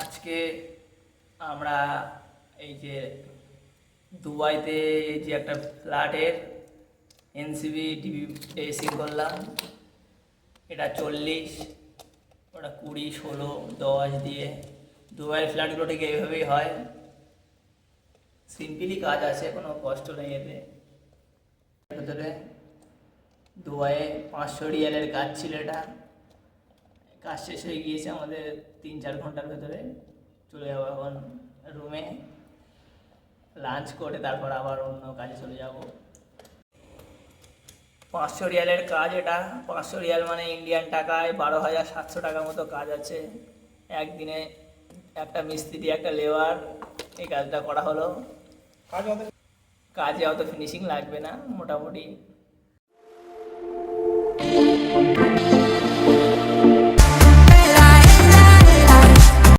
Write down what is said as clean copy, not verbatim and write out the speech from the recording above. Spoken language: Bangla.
আজকে আমরা এই যে দুবাইতে যে একটা ফ্ল্যাটের এনসিবি ডিবি ড্রেসিং করলাম। এটা 40, ওটা 20, 16, 10 দিয়ে দুবাইয়ের ফ্ল্যাটগুলো ঠিক এইভাবেই হয়। সিম্পলি কাজ আছে, কোনো কষ্ট নেই এতে। ভেতরে দুবাইয়ে 500 রিয়ালের কাজ ছিল। এটা কাজ শেষ হয়ে গিয়েছে আমাদের 3-4 ঘন্টার ভেতরে। চলে যাবো এখন রুমে, লাঞ্চ করে তারপর আবার অন্য কাজে চলে যাব। 500 রিয়ালের কাজ এটা। 500 রিয়াল মানে ইন্ডিয়ান টাকায় 12,700 টাকা মতো কাজ আছে। একদিনে একটা মিস্ত্রি, একটা লেবার এই কাজটা করা হলো। কাজে অত ফিনিশিং লাগবে না, মোটামুটি